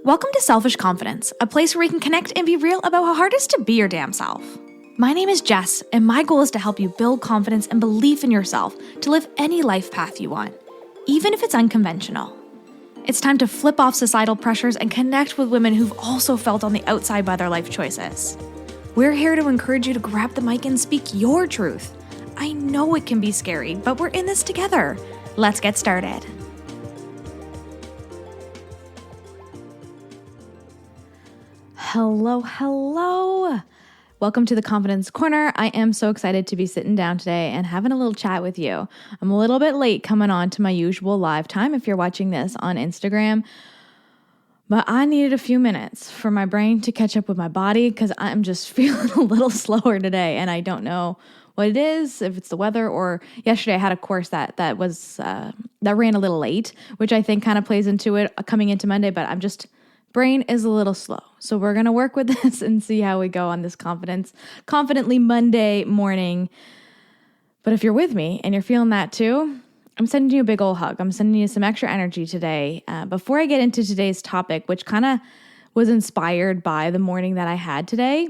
Welcome to Selfish Confidence, a place where we can connect and be real about how hard it is to be your damn self. My name is Jess, and my goal is to help you build confidence and belief in yourself to live any life path you want, even if it's unconventional. It's time to flip off societal pressures and connect with women who've also felt on the outside by their life choices. We're here to encourage you to grab the mic and speak your truth. I know it can be scary, but we're in this together. Let's get started. Hello. Welcome to the Confidence Corner. I am so excited to be sitting down today and having a little chat with you. I'm a little bit late coming on to my usual live time if you're watching this on Instagram, but I needed a few minutes for my brain to catch up with my body because I'm just feeling a little slower today, and I don't know what it is, if it's the weather or yesterday I had a course that ran a little late, which I think kind of plays into it coming into Monday, but brain is a little slow. So we're going to work with this and see how we go on this confidently Monday morning. But if you're with me and you're feeling that too, I'm sending you a big old hug. I'm sending you some extra energy today. Before I get into today's topic, which kind of was inspired by the morning that I had today,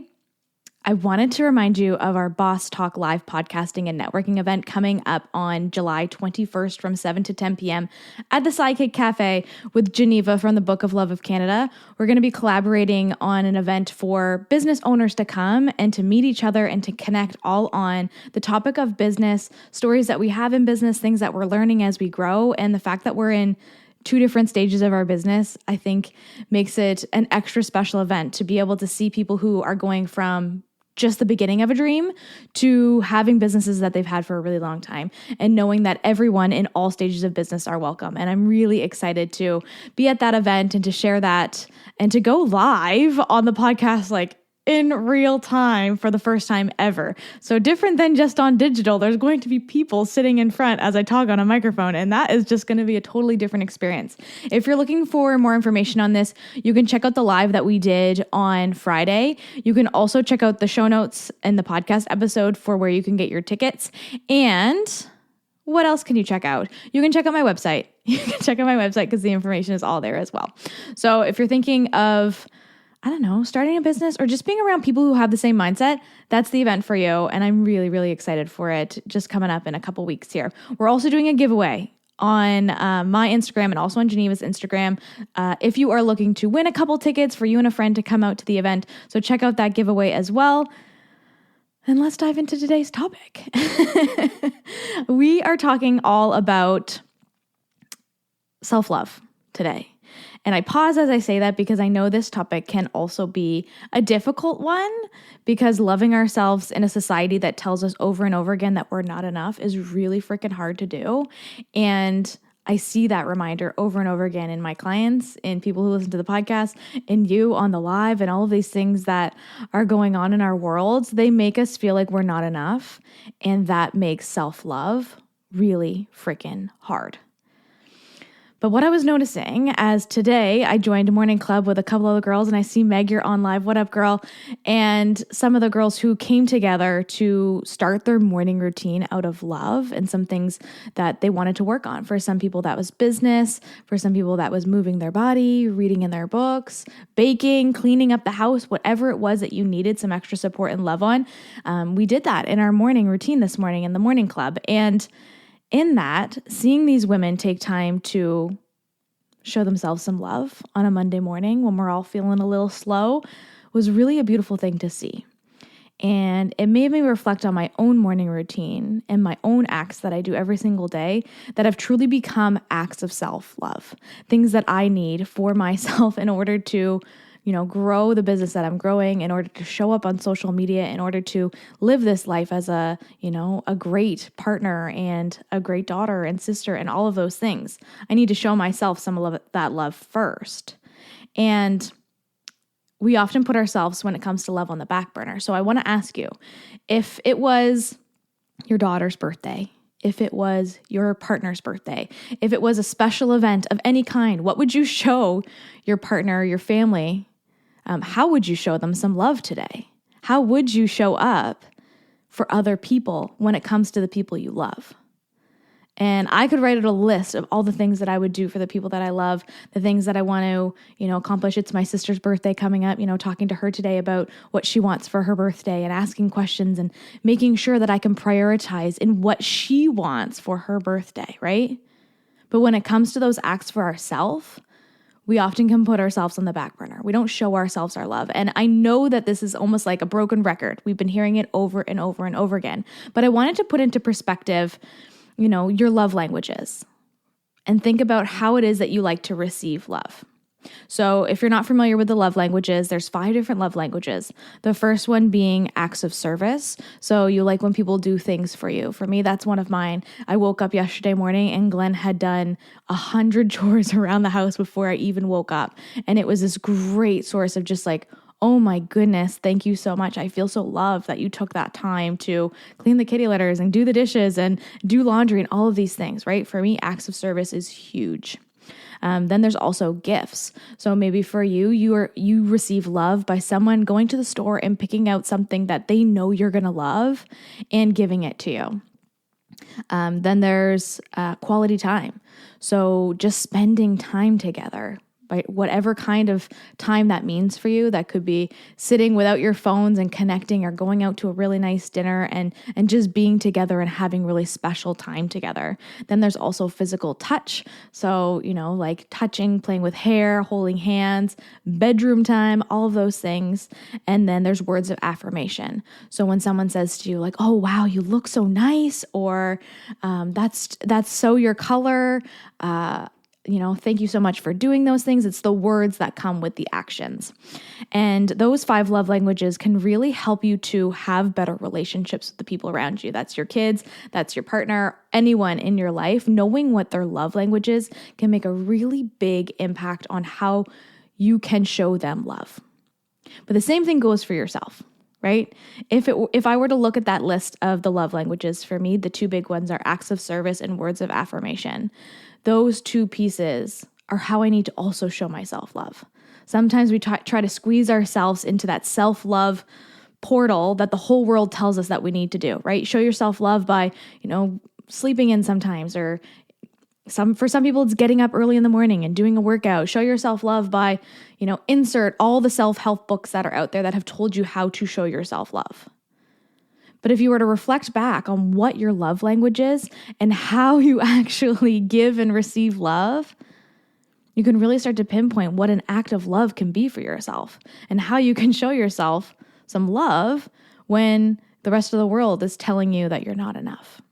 I wanted to remind you of our Boss Talk live podcasting and networking event coming up on July 21st from 7 to 10 p.m. at the Sidekick Cafe with Geneva from the Book of Love of Canada. We're going to be collaborating on an event for business owners to come and to meet each other and to connect all on the topic of business, stories that we have in business, things that we're learning as we grow, and the fact that we're in two different stages of our business, I think makes it an extra special event to be able to see people who are going from just the beginning of a dream to having businesses that they've had for a really long time and knowing that everyone in all stages of business are welcome. And I'm really excited to be at that event and to share that and to go live on the podcast, like in real time for the first time ever. So different than just on digital, there's going to be people sitting in front as I talk on a microphone, and that is just going to be a totally different experience. If you're looking for more information on this, you can check out the live that we did on Friday. You can also check out the show notes and the podcast episode for where you can get your tickets. And what else can you check out? You can check out my website. You can check out my website because the information is all there as well. So if you're thinking of starting a business or just being around people who have the same mindset, that's the event for you. And I'm really, really excited for it just coming up in a couple weeks here. We're also doing a giveaway on my Instagram and also on Geneva's Instagram if you are looking to win a couple tickets for you and a friend to come out to the event. So check out that giveaway as well. And let's dive into today's topic. We are talking all about self-love today. And I pause as I say that because I know this topic can also be a difficult one because loving ourselves in a society that tells us over and over again that we're not enough is really freaking hard to do. And I see that reminder over and over again in my clients, in people who listen to the podcast, in you on the live, and all of these things that are going on in our worlds. They make us feel like we're not enough. And that makes self-love really freaking hard. But what I was noticing as today I joined a morning club with a couple of the girls, and I see Meg, you're on live. What up, girl? And some of the girls who came together to start their morning routine out of love and some things that they wanted to work on. For some people, that was business. For some people, that was moving their body, reading in their books, baking, cleaning up the house, whatever it was that you needed some extra support and love on. We did that in our morning routine this morning in the morning club. And in that, seeing these women take time to show themselves some love on a Monday morning when we're all feeling a little slow was really a beautiful thing to see. And it made me reflect on my own morning routine and my own acts that I do every single day that have truly become acts of self-love, things that I need for myself in order to grow the business that I'm growing, in order to show up on social media, in order to live this life as a great partner and a great daughter and sister and all of those things. I need to show myself some of that love first. And we often put ourselves, when it comes to love, on the back burner. So I want to ask you, if it was your daughter's birthday, if it was your partner's birthday, if it was a special event of any kind, what would you show your partner, your family? How would you show them some love today? How would you show up for other people when it comes to the people you love? And I could write out a list of all the things that I would do for the people that I love, the things that I want to, accomplish. It's my sister's birthday coming up, talking to her today about what she wants for her birthday and asking questions and making sure that I can prioritize in what she wants for her birthday, right? But when it comes to those acts for ourselves, we often can put ourselves on the back burner. We don't show ourselves our love. And I know that this is almost like a broken record. We've been hearing it over and over and over again. But I wanted to put into perspective, your love languages and think about how it is that you like to receive love. So if you're not familiar with the love languages, there's 5 different love languages. The first one being acts of service. So you like when people do things for you. For me, that's one of mine. I woke up yesterday morning and Glenn had done 100 chores around the house before I even woke up. And it was this great source of just like, oh my goodness, thank you so much. I feel so loved that you took that time to clean the kitty litters and do the dishes and do laundry and all of these things, right? For me, acts of service is huge. Then there's also gifts. So maybe for you, you receive love by someone going to the store and picking out something that they know you're going to love and giving it to you. Then there's quality time. So just spending time together. By whatever kind of time that means for you. That could be sitting without your phones and connecting, or going out to a really nice dinner and just being together and having really special time together. Then there's also physical touch. So, like touching, playing with hair, holding hands, bedroom time, all of those things. And then there's words of affirmation. So when someone says to you like, oh, wow, you look so nice, or that's so your color, thank you so much for doing those things. It's the words that come with the actions. And those 5 love languages can really help you to have better relationships with the people around you. That's your kids, that's your partner, anyone in your life. Knowing what their love language is can make a really big impact on how you can show them love. But the same thing goes for yourself, right? If I were to look at that list of the love languages, for me, the 2 big ones are acts of service and words of affirmation. Those 2 pieces are how I need to also show myself love. Sometimes we try to squeeze ourselves into that self-love portal that the whole world tells us that we need to do, right? Show yourself love by, sleeping in sometimes, or for some people it's getting up early in the morning and doing a workout. Show yourself love by, insert all the self-help books that are out there that have told you how to show yourself love. But if you were to reflect back on what your love language is and how you actually give and receive love, you can really start to pinpoint what an act of love can be for yourself and how you can show yourself some love when the rest of the world is telling you that you're not enough.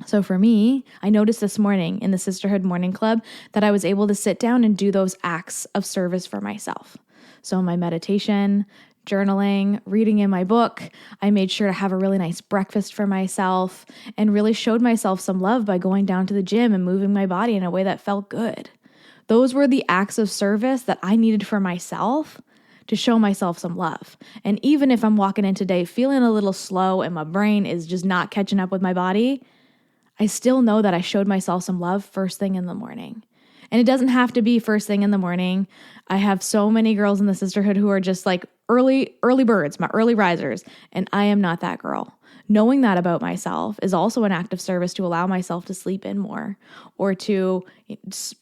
So for me, I noticed this morning in the Sisterhood Morning Club that I was able to sit down and do those acts of service for myself. So my meditation, journaling, reading in my book, I made sure to have a really nice breakfast for myself and really showed myself some love by going down to the gym and moving my body in a way that felt good. Those were the acts of service that I needed for myself to show myself some love. And even if I'm walking in today feeling a little slow and my brain is just not catching up with my body, I still know that I showed myself some love first thing in the morning. And it doesn't have to be first thing in the morning. I have so many girls in the sisterhood who are just like early birds, my early risers, and I am not that girl. Knowing that about myself is also an act of service to allow myself to sleep in more or to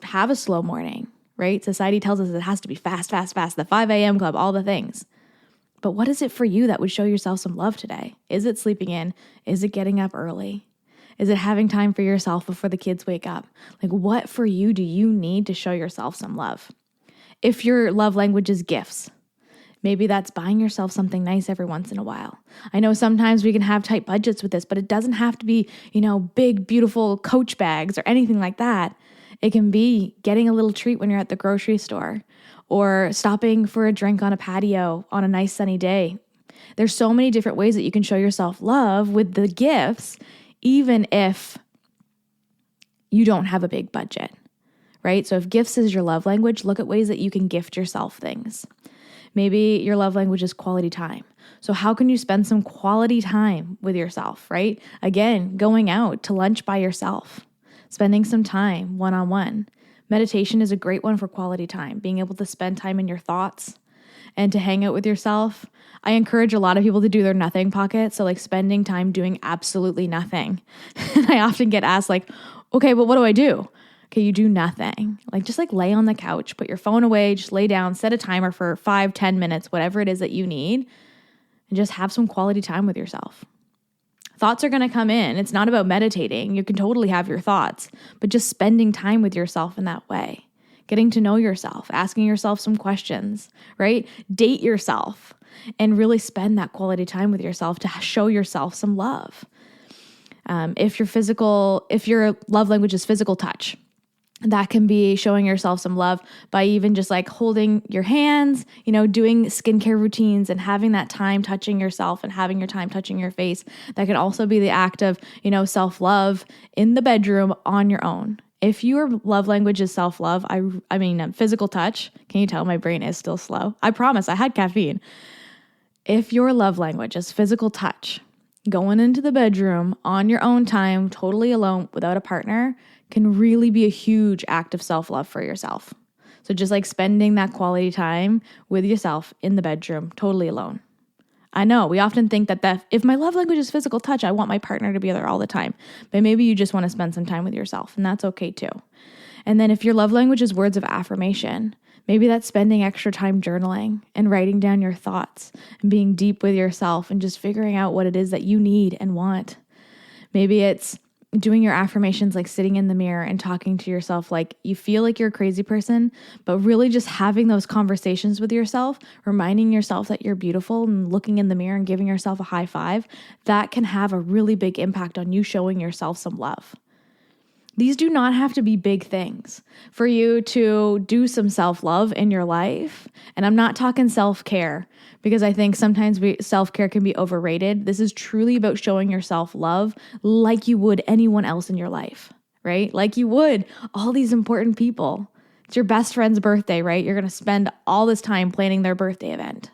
have a slow morning, right? Society tells us it has to be fast, the 5 a.m. club, all the things. But what is it for you that would show yourself some love today? Is it sleeping in? Is it getting up early? Is it having time for yourself before the kids wake up? Like, what for you do you need to show yourself some love? If your love language is gifts, maybe that's buying yourself something nice every once in a while. I know sometimes we can have tight budgets with this, but it doesn't have to be, big, beautiful Coach bags or anything like that. It can be getting a little treat when you're at the grocery store or stopping for a drink on a patio on a nice sunny day. There's so many different ways that you can show yourself love with the gifts, even if you don't have a big budget, right? So if gifts is your love language, look at ways that you can gift yourself things. Maybe your love language is quality time. So how can you spend some quality time with yourself, right? Again, going out to lunch by yourself, spending some time one-on-one. Meditation is a great one for quality time, being able to spend time in your thoughts and to hang out with yourself. I encourage a lot of people to do their nothing pocket. So like spending time doing absolutely nothing. And I often get asked like, Okay, but what do I do? Okay, you do nothing. Just lay on the couch, put your phone away, just lay down, set a timer for 5-10 minutes, whatever it is that you need, and just have some quality time with yourself. Thoughts are going to come in. It's not about meditating. You can totally have your thoughts, but just spending time with yourself in that way. Getting to know yourself, asking yourself some questions, right? Date yourself and really spend that quality time with yourself to show yourself some love. If your love language is physical touch, that can be showing yourself some love by even just holding your hands, doing skincare routines and having that time touching yourself and having your time touching your face. That can also be the act of, self-love in the bedroom on your own. If your love language is self-love, I mean physical touch, can you tell my brain is still slow? I promise I had caffeine. If your love language is physical touch, going into the bedroom on your own time, totally alone without a partner, can really be a huge act of self-love for yourself. So just spending that quality time with yourself in the bedroom, totally alone. I know we often think that if my love language is physical touch, I want my partner to be there all the time. But maybe you just want to spend some time with yourself, and that's okay too. And then if your love language is words of affirmation, maybe that's spending extra time journaling and writing down your thoughts and being deep with yourself and just figuring out what it is that you need and want. Maybe it's doing your affirmations, sitting in the mirror and talking to yourself you feel like you're a crazy person, but really just having those conversations with yourself, reminding yourself that you're beautiful and looking in the mirror and giving yourself a high five, that can have a really big impact on you showing yourself some love. These do not have to be big things for you to do some self-love in your life. And I'm not talking self-care because I think sometimes self-care can be overrated. This is truly about showing yourself love like you would anyone else in your life, right? Like you would all these important people. It's your best friend's birthday, right? You're going to spend all this time planning their birthday event.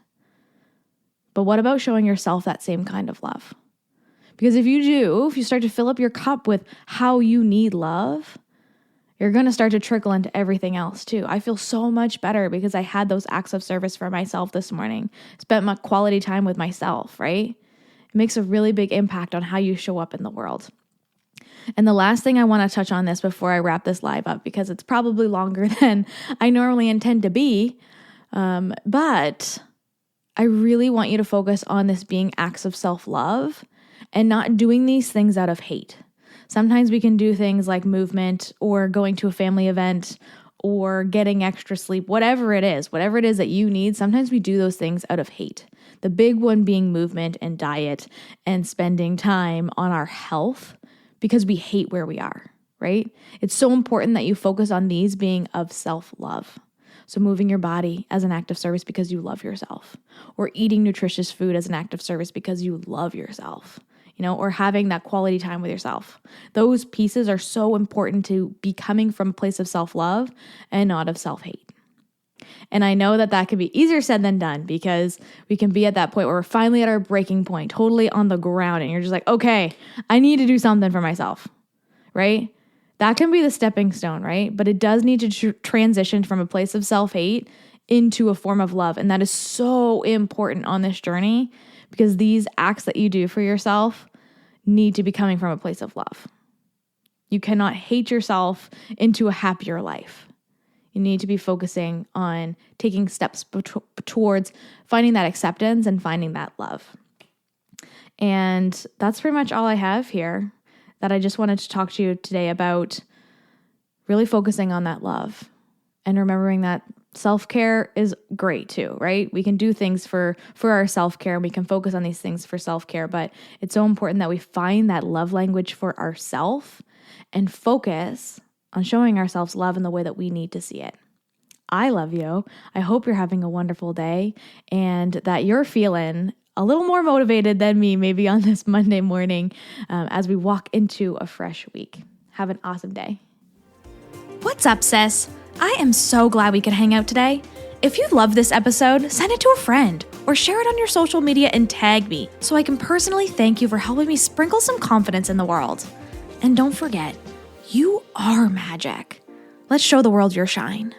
But what about showing yourself that same kind of love? Because if you start to fill up your cup with how you need love, you're going to start to trickle into everything else too. I feel so much better because I had those acts of service for myself this morning, spent my quality time with myself, right? It makes a really big impact on how you show up in the world. And the last thing I want to touch on this before I wrap this live up, because it's probably longer than I normally intend to be, but I really want you to focus on this being acts of self-love and not doing these things out of hate. Sometimes we can do things like movement or going to a family event or getting extra sleep, whatever it is that you need. Sometimes we do those things out of hate. The big one being movement and diet and spending time on our health because we hate where we are, right? It's so important that you focus on these being of self-love. So moving your body as an act of service because you love yourself, or eating nutritious food as an act of service because you love yourself, or having that quality time with yourself. Those pieces are so important to be coming from a place of self-love and not of self-hate. And I know that can be easier said than done because we can be at that point where we're finally at our breaking point, totally on the ground, and you're just like, okay, I need to do something for myself, right? That can be the stepping stone, right? But it does need to transition from a place of self-hate into a form of love. And that is so important on this journey because these acts that you do for yourself need to be coming from a place of love. You cannot hate yourself into a happier life. You need to be focusing on taking steps towards finding that acceptance and finding that love. And that's pretty much all I have here that I just wanted to talk to you today about, really focusing on that love and remembering that self-care is great too, right? We can do things for our self-care and we can focus on these things for self-care, but it's so important that we find that love language for ourselves and focus on showing ourselves love in the way that we need to see it. I love you. I hope you're having a wonderful day and that you're feeling a little more motivated than me maybe on this Monday morning as we walk into a fresh week. Have an awesome day. What's up, sis? I am so glad we could hang out today. If you love this episode, send it to a friend or share it on your social media and tag me so I can personally thank you for helping me sprinkle some confidence in the world. And don't forget, you are magic. Let's show the world your shine.